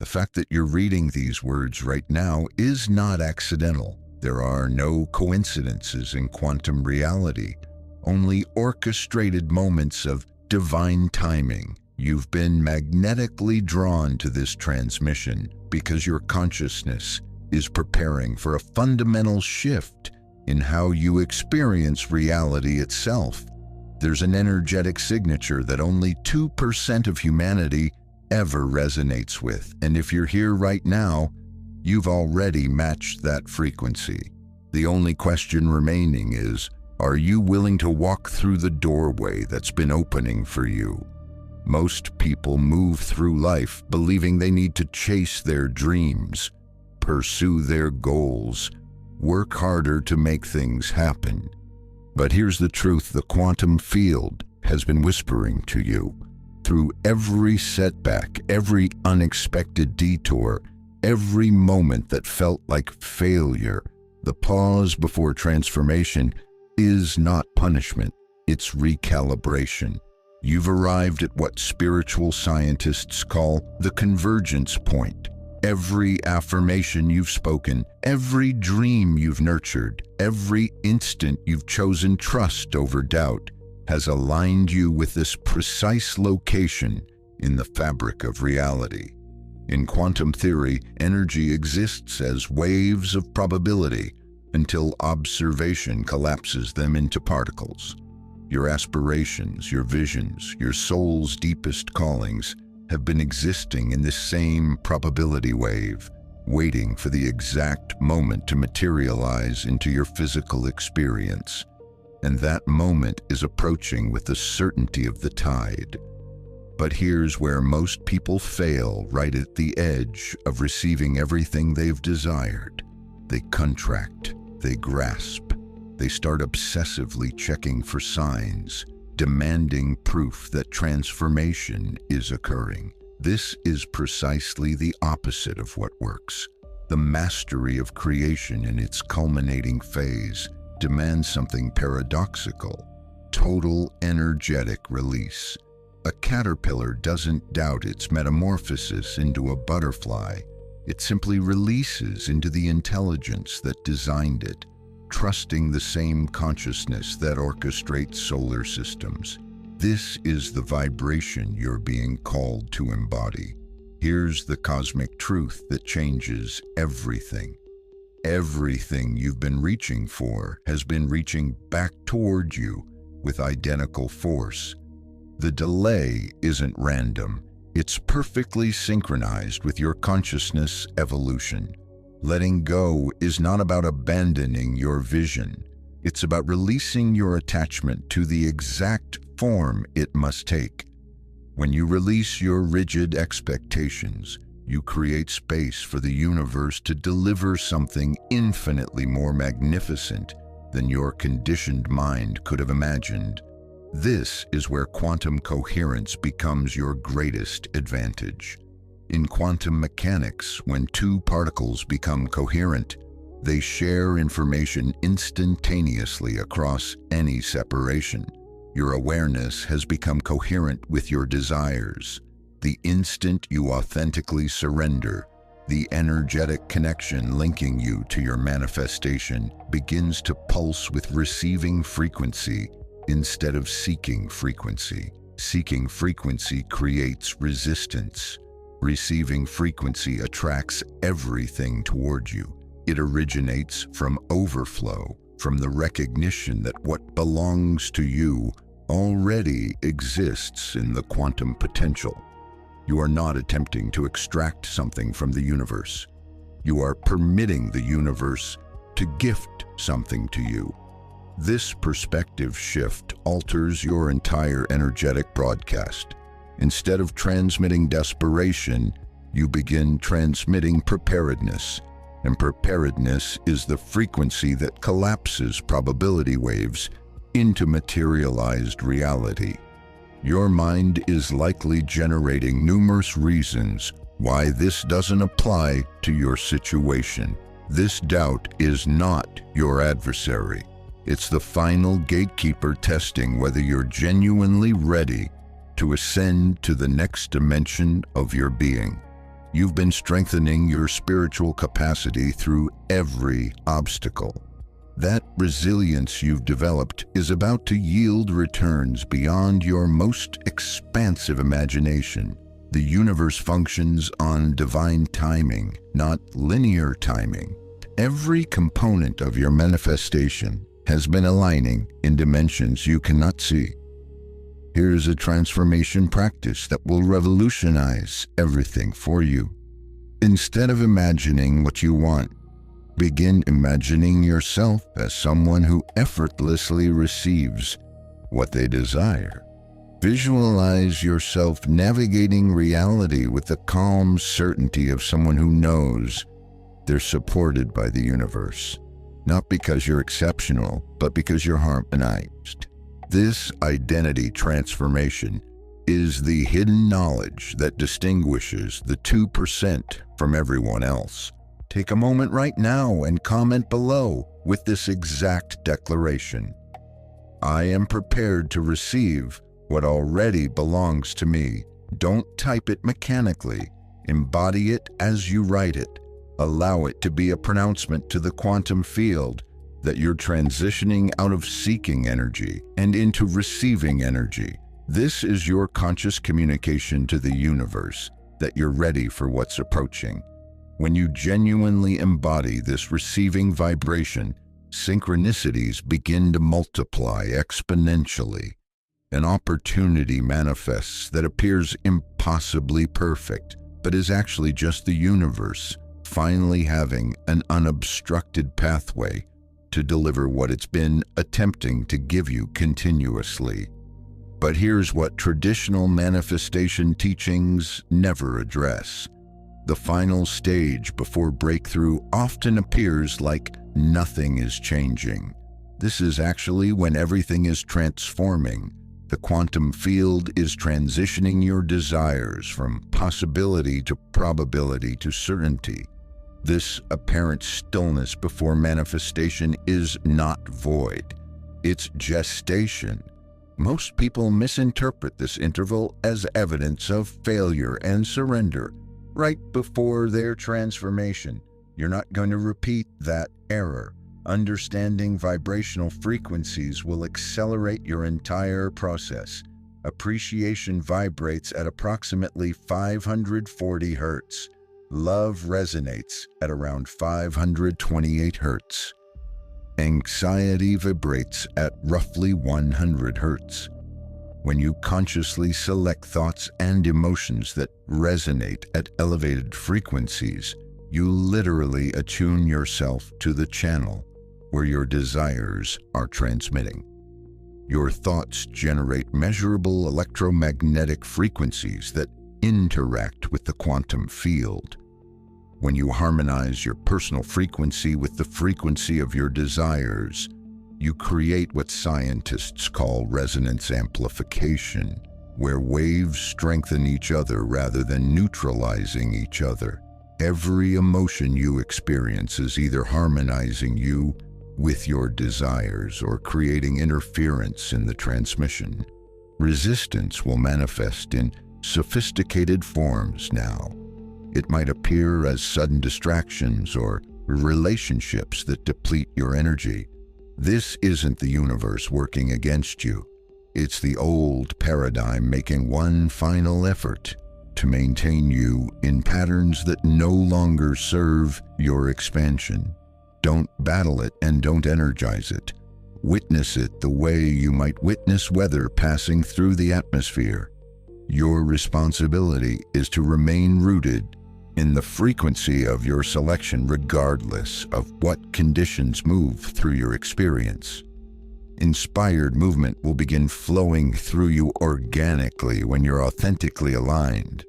The fact that you're reading these words right now is not accidental. There are no coincidences in quantum reality, only orchestrated moments of divine timing. You've been magnetically drawn to this transmission because your consciousness is preparing for a fundamental shift in how you experience reality itself. There's an energetic signature that only 2% of humanity ever resonates with, and if you're here right now, you've already matched that frequency. The only question remaining is, are you willing to walk through the doorway that's been opening for you? Most people move through life believing they need to chase their dreams, pursue their goals, work harder to make things happen. But here's the truth: the quantum field has been whispering to you. Through every setback, every unexpected detour, every moment that felt like failure, the pause before transformation is not punishment, it's recalibration. You've arrived at what spiritual scientists call the convergence point. Every affirmation you've spoken, every dream you've nurtured, every instant you've chosen trust over doubt has aligned you with this precise location in the fabric of reality. In quantum theory, energy exists as waves of probability until observation collapses them into particles. Your aspirations, your visions, your soul's deepest callings have been existing in this same probability wave, waiting for the exact moment to materialize into your physical experience. And that moment is approaching with the certainty of the tide. But here's where most people fail, right at the edge of receiving everything they've desired. They contract, they grasp, they start obsessively checking for signs, demanding proof that transformation is occurring. This is precisely the opposite of what works. The mastery of creation in its culminating phase demands something paradoxical: total energetic release. A caterpillar doesn't doubt its metamorphosis into a butterfly. It simply releases into the intelligence that designed it, trusting the same consciousness that orchestrates solar systems. This is the vibration you're being called to embody. Here's the cosmic truth that changes everything. Everything you've been reaching for has been reaching back toward you with identical force. The delay isn't random. It's perfectly synchronized with your consciousness evolution. Letting go is not about abandoning your vision. It's about releasing your attachment to the exact form it must take. When you release your rigid expectations, you create space for the universe to deliver something infinitely more magnificent than your conditioned mind could have imagined. This is where quantum coherence becomes your greatest advantage. In quantum mechanics, when two particles become coherent, they share information instantaneously across any separation. Your awareness has become coherent with your desires. The instant you authentically surrender, the energetic connection linking you to your manifestation begins to pulse with receiving frequency instead of seeking frequency. Seeking frequency creates resistance. Receiving frequency attracts everything toward you. It originates from overflow, from the recognition that what belongs to you already exists in the quantum potential. You are not attempting to extract something from the universe. You are permitting the universe to gift something to you. This perspective shift alters your entire energetic broadcast. Instead of transmitting desperation, you begin transmitting preparedness. And preparedness is the frequency that collapses probability waves into materialized reality. Your mind is likely generating numerous reasons why this doesn't apply to your situation. This doubt is not your adversary. It's the final gatekeeper testing whether you're genuinely ready to ascend to the next dimension of your being. You've been strengthening your spiritual capacity through every obstacle. That resilience you've developed is about to yield returns beyond your most expansive imagination. The universe functions on divine timing, not linear timing. Every component of your manifestation has been aligning in dimensions you cannot see. Here's a transformation practice that will revolutionize everything for you. Instead of imagining what you want, begin imagining yourself as someone who effortlessly receives what they desire. Visualize yourself navigating reality with the calm certainty of someone who knows they're supported by the universe, not because you're exceptional, but because you're harmonized. This identity transformation is the hidden knowledge that distinguishes the 2% from everyone else. Take a moment right now and comment below with this exact declaration. I am prepared to receive what already belongs to me. Don't type it mechanically. Embody it as you write it. Allow it to be a pronouncement to the quantum field that you're transitioning out of seeking energy and into receiving energy. This is your conscious communication to the universe that you're ready for what's approaching. When you genuinely embody this receiving vibration, synchronicities begin to multiply exponentially. An opportunity manifests that appears impossibly perfect, but is actually just the universe finally having an unobstructed pathway to deliver what it's been attempting to give you continuously. But here's what traditional manifestation teachings never address. The final stage before breakthrough often appears like nothing is changing. This is actually when everything is transforming. The quantum field is transitioning your desires from possibility to probability to certainty. This apparent stillness before manifestation is not void. It's gestation. Most people misinterpret this interval as evidence of failure and surrender. Right before their transformation, you're not going to repeat that error. Understanding vibrational frequencies will accelerate your entire process. Appreciation vibrates at approximately 540 Hz. Love resonates at around 528 Hz. Anxiety vibrates at roughly 100 Hz. When you consciously select thoughts and emotions that resonate at elevated frequencies, you literally attune yourself to the channel where your desires are transmitting. Your thoughts generate measurable electromagnetic frequencies that interact with the quantum field. When you harmonize your personal frequency with the frequency of your desires, you create what scientists call resonance amplification, where waves strengthen each other rather than neutralizing each other. Every emotion you experience is either harmonizing you with your desires or creating interference in the transmission. Resistance will manifest in sophisticated forms now. It might appear as sudden distractions or relationships that deplete your energy. This isn't the universe working against you. It's the old paradigm making one final effort to maintain you in patterns that no longer serve your expansion. Don't battle it and don't energize it. Witness it the way you might witness weather passing through the atmosphere. Your responsibility is to remain rooted in the frequency of your selection regardless of what conditions move through your experience. Inspired movement will begin flowing through you organically when you're authentically aligned.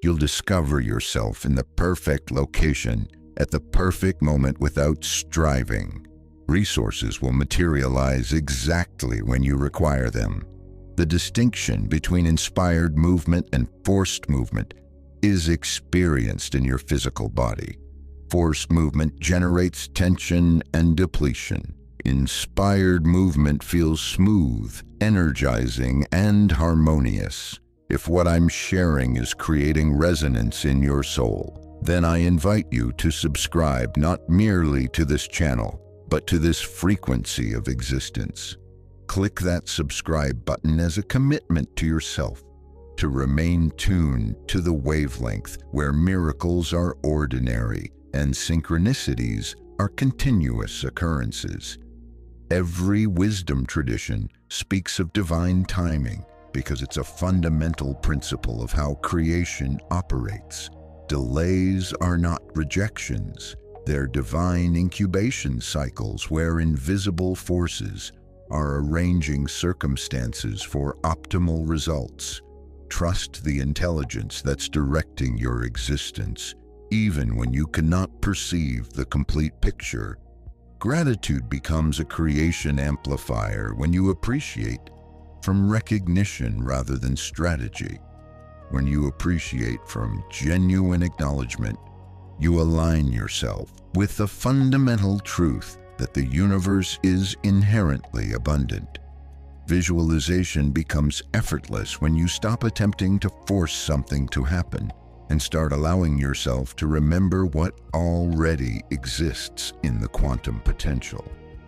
You'll discover yourself in the perfect location at the perfect moment without striving. Resources will materialize exactly when you require them. The distinction between inspired movement and forced movement is experienced in your physical body. Forced movement generates tension and depletion. Inspired movement feels smooth, energizing, and harmonious. If what I'm sharing is creating resonance in your soul, then I invite you to subscribe not merely to this channel, but to this frequency of existence. Click that subscribe button as a commitment to yourself, to remain tuned to the wavelength where miracles are ordinary and synchronicities are continuous occurrences. Every wisdom tradition speaks of divine timing because it's a fundamental principle of how creation operates. Delays are not rejections. They're divine incubation cycles where invisible forces are arranging circumstances for optimal results. Trust the intelligence that's directing your existence, even when you cannot perceive the complete picture. Gratitude becomes a creation amplifier when you appreciate from recognition rather than strategy. When you appreciate from genuine acknowledgement, you align yourself with the fundamental truth that the universe is inherently abundant. Visualization becomes effortless when you stop attempting to force something to happen and start allowing yourself to remember what already exists in the quantum potential.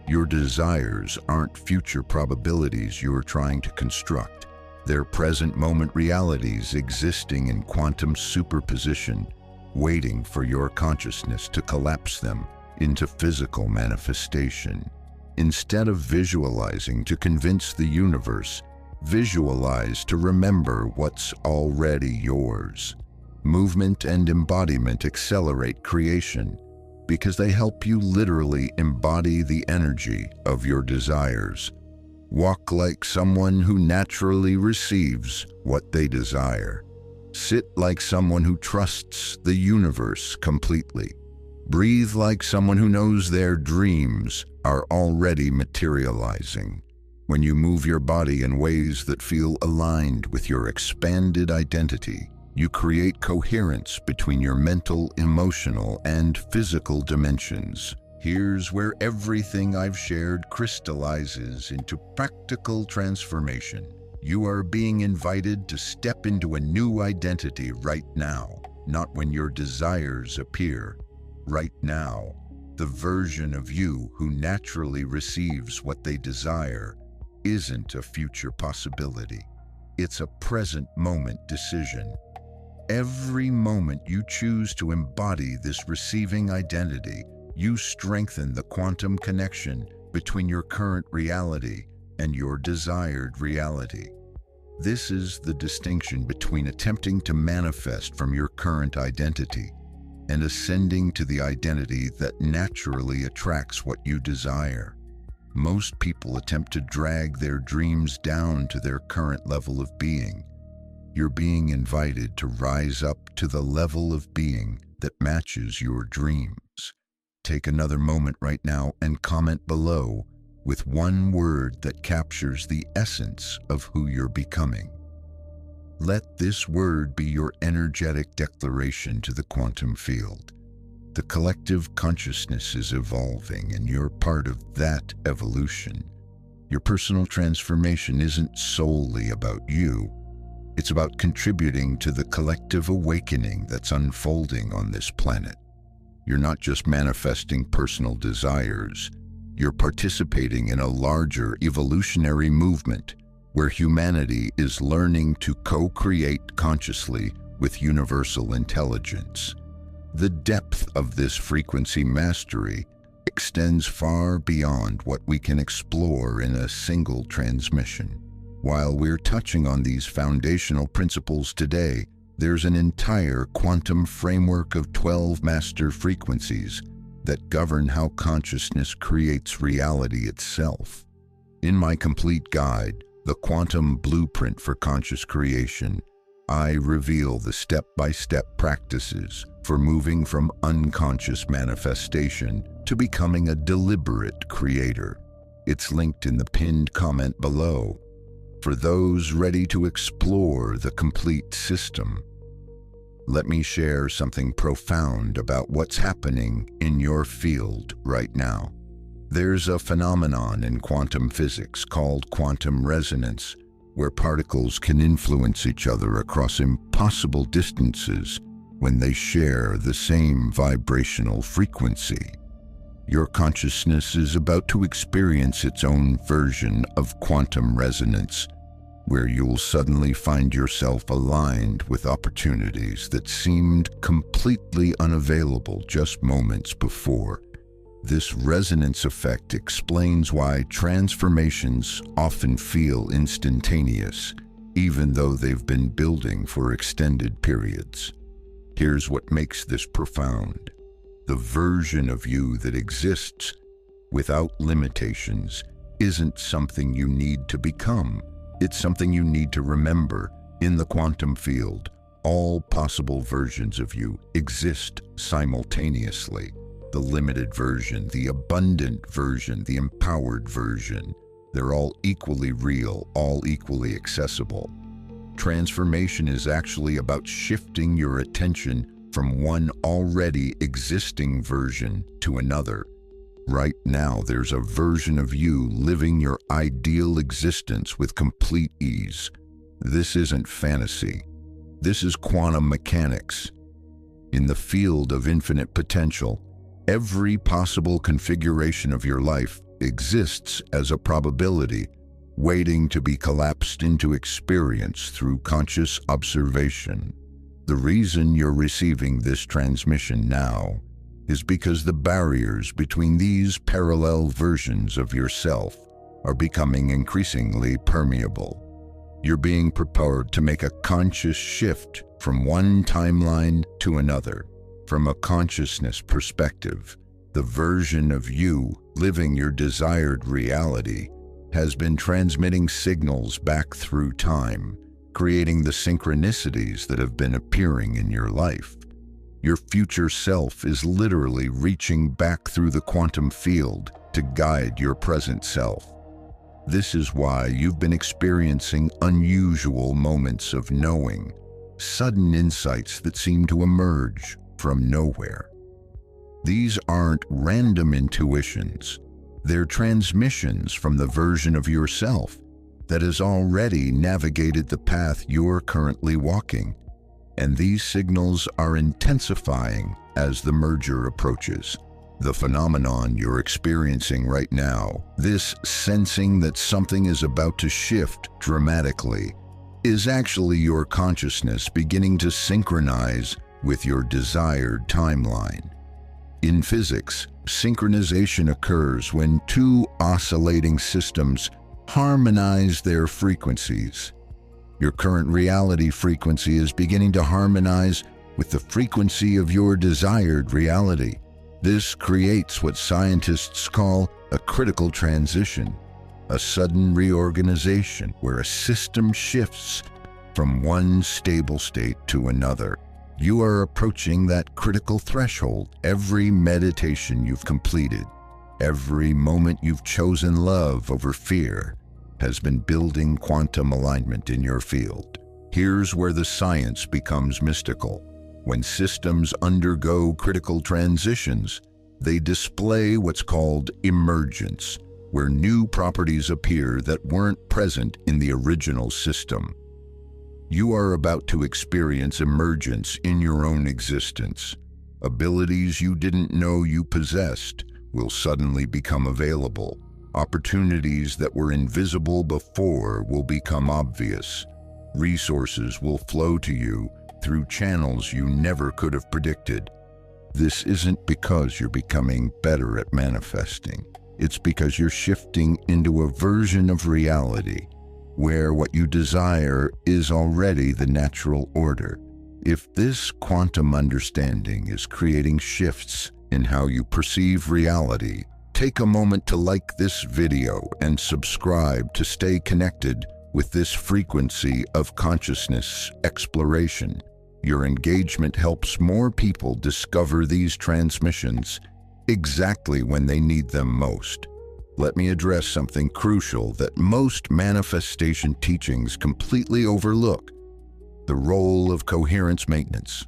Your desires aren't future probabilities you're trying to construct. They're present moment realities existing in quantum superposition, waiting for your consciousness to collapse them into physical manifestation. Instead of visualizing to convince the universe, visualize to remember what's already yours. Movement and embodiment accelerate creation because they help you literally embody the energy of your desires. Walk like someone who naturally receives what they desire. Sit like someone who trusts the universe completely. Breathe like someone who knows their dreams are already materializing. When you move your body in ways that feel aligned with your expanded identity, you create coherence between your mental, emotional, and physical dimensions. Here's where everything I've shared crystallizes into practical transformation. You are being invited to step into a new identity right now, not when your desires appear. Right now, the version of you who naturally receives what they desire isn't a future possibility. It's a present moment decision. Every moment you choose to embody this receiving identity, you strengthen the quantum connection between your current reality and your desired reality. This is the distinction between attempting to manifest from your current identity and ascending to the identity that naturally attracts what you desire. Most people attempt to drag their dreams down to their current level of being. You're being invited to rise up to the level of being that matches your dreams. Take another moment right now and comment below with one word that captures the essence of who you're becoming. Let this word be your energetic declaration to the quantum field. The collective consciousness is evolving, and you're part of that evolution. Your personal transformation isn't solely about you. It's about contributing to the collective awakening that's unfolding on this planet. You're not just manifesting personal desires. You're participating in a larger evolutionary movement where humanity is learning to co-create consciously with universal intelligence. The depth of this frequency mastery extends far beyond what we can explore in a single transmission. While we're touching on these foundational principles today, there's an entire quantum framework of 12 master frequencies that govern how consciousness creates reality itself. In my complete guide, The Quantum Blueprint for Conscious Creation, I reveal the step-by-step practices for moving from unconscious manifestation to becoming a deliberate creator. It's linked in the pinned comment below for those ready to explore the complete system. Let me share something profound about what's happening in your field right now. There's a phenomenon in quantum physics called quantum resonance, where particles can influence each other across impossible distances when they share the same vibrational frequency. Your consciousness is about to experience its own version of quantum resonance, where you'll suddenly find yourself aligned with opportunities that seemed completely unavailable just moments before. This resonance effect explains why transformations often feel instantaneous, even though they've been building for extended periods. Here's what makes this profound. The version of you that exists without limitations isn't something you need to become. It's something you need to remember. In the quantum field, all possible versions of you exist simultaneously. The limited version, the abundant version, the empowered version. They're all equally real, all equally accessible. Transformation is actually about shifting your attention from one already existing version to another. Right now, there's a version of you living your ideal existence with complete ease. This isn't fantasy. This is quantum mechanics. In the field of infinite potential, every possible configuration of your life exists as a probability, waiting to be collapsed into experience through conscious observation. The reason you're receiving this transmission now is because the barriers between these parallel versions of yourself are becoming increasingly permeable. You're being prepared to make a conscious shift from one timeline to another. From a consciousness perspective, the version of you living your desired reality has been transmitting signals back through time, creating the synchronicities that have been appearing in your life. Your future self is literally reaching back through the quantum field to guide your present self. This is why you've been experiencing unusual moments of knowing, sudden insights that seem to emerge from nowhere. These aren't random intuitions. They're transmissions from the version of yourself that has already navigated the path you're currently walking. And these signals are intensifying as the merger approaches. The phenomenon you're experiencing right now, this sensing that something is about to shift dramatically, is actually your consciousness beginning to synchronize with your desired timeline. In physics, synchronization occurs when two oscillating systems harmonize their frequencies. Your current reality frequency is beginning to harmonize with the frequency of your desired reality. This creates what scientists call a critical transition, a sudden reorganization where a system shifts from one stable state to another. You are approaching that critical threshold. Every meditation you've completed, every moment you've chosen love over fear, has been building quantum alignment in your field. Here's where the science becomes mystical. When systems undergo critical transitions, they display what's called emergence, where new properties appear that weren't present in the original system. You are about to experience emergence in your own existence. Abilities you didn't know you possessed will suddenly become available. Opportunities that were invisible before will become obvious. Resources will flow to you through channels you never could have predicted. This isn't because you're becoming better at manifesting. It's because you're shifting into a version of reality where what you desire is already the natural order. If this quantum understanding is creating shifts in how you perceive reality, take a moment to like this video and subscribe to stay connected with this frequency of consciousness exploration. Your engagement helps more people discover these transmissions exactly when they need them most. Let me address something crucial that most manifestation teachings completely overlook: the role of coherence maintenance.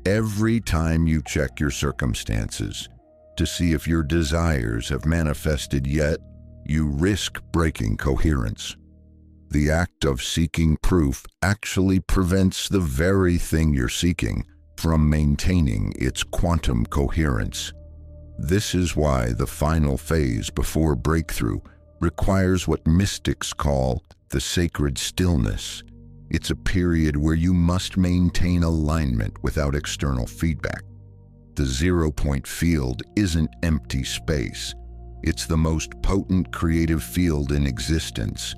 Every time you check your circumstances to see if your desires have manifested yet, you risk breaking coherence. The act of seeking proof actually prevents the very thing you're seeking from maintaining its quantum coherence. This is why the final phase before breakthrough requires what mystics call the sacred stillness. It's a period where you must maintain alignment without external feedback. The zero-point field isn't empty space. It's the most potent creative field in existence,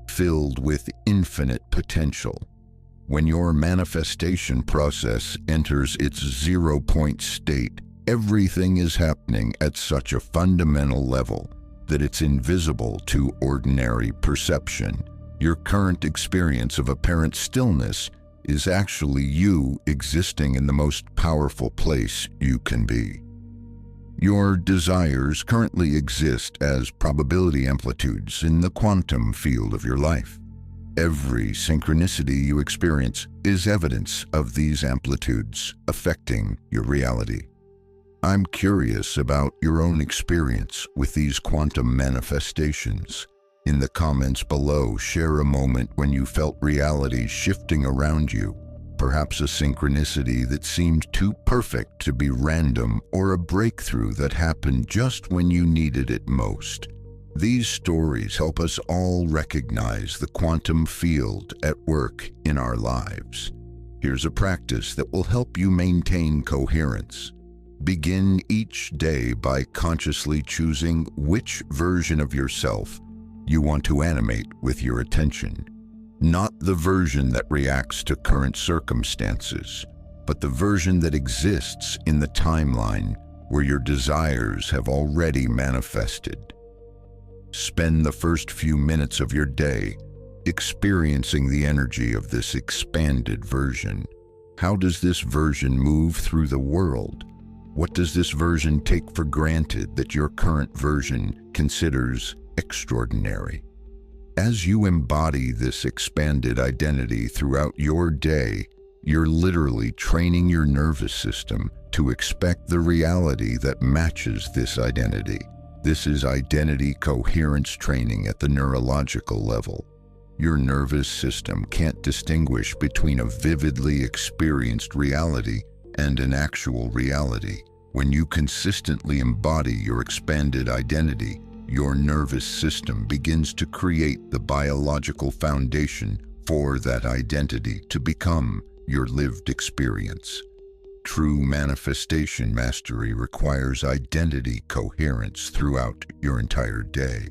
filled with infinite potential. When your manifestation process enters its zero-point state, everything is happening at such a fundamental level that it's invisible to ordinary perception. Your current experience of apparent stillness is actually you existing in the most powerful place you can be. Your desires currently exist as probability amplitudes in the quantum field of your life. Every synchronicity you experience is evidence of these amplitudes affecting your reality. I'm curious about your own experience with these quantum manifestations. In the comments below, share a moment when you felt reality shifting around you, perhaps a synchronicity that seemed too perfect to be random or a breakthrough that happened just when you needed it most. These stories help us all recognize the quantum field at work in our lives. Here's a practice that will help you maintain coherence. Begin each day by consciously choosing which version of yourself you want to animate with your attention. Not the version that reacts to current circumstances, but the version that exists in the timeline where your desires have already manifested. Spend the first few minutes of your day experiencing the energy of this expanded version. How does this version move through the world? What does this version take for granted that your current version considers extraordinary? As you embody this expanded identity throughout your day, you're literally training your nervous system to expect the reality that matches this identity. This is identity coherence training at the neurological level. Your nervous system can't distinguish between a vividly experienced reality and an actual reality. When you consistently embody your expanded identity, your nervous system begins to create the biological foundation for that identity to become your lived experience. True manifestation mastery requires identity coherence throughout your entire day.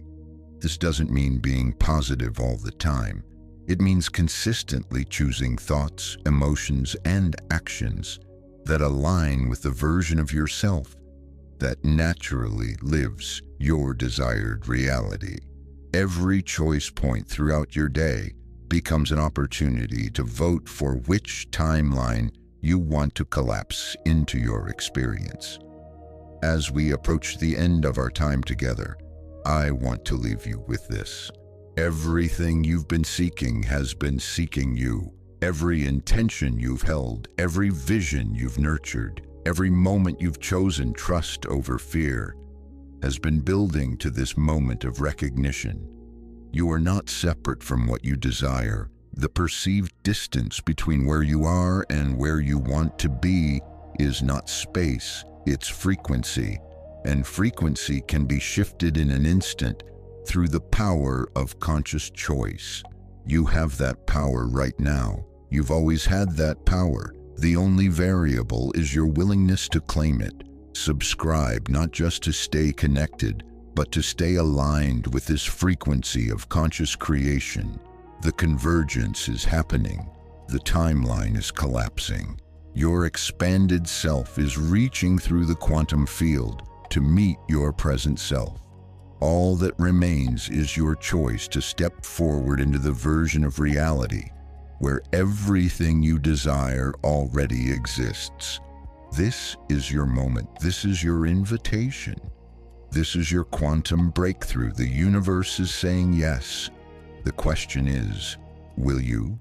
This doesn't mean being positive all the time. It means consistently choosing thoughts, emotions, and actions that align with the version of yourself that naturally lives your desired reality. Every choice point throughout your day becomes an opportunity to vote for which timeline you want to collapse into your experience. As we approach the end of our time together, I want to leave you with this. Everything you've been seeking has been seeking you. Every intention you've held, every vision you've nurtured, every moment you've chosen trust over fear has been building to this moment of recognition. You are not separate from what you desire. The perceived distance between where you are and where you want to be is not space, it's frequency. And frequency can be shifted in an instant through the power of conscious choice. You have that power right now. You've always had that power. The only variable is your willingness to claim it. Subscribe not just to stay connected, but to stay aligned with this frequency of conscious creation. The convergence is happening. The timeline is collapsing. Your expanded self is reaching through the quantum field to meet your present self. All that remains is your choice to step forward into the version of reality where everything you desire already exists. This is your moment. This is your invitation. This is your quantum breakthrough. The universe is saying yes. The question is, will you?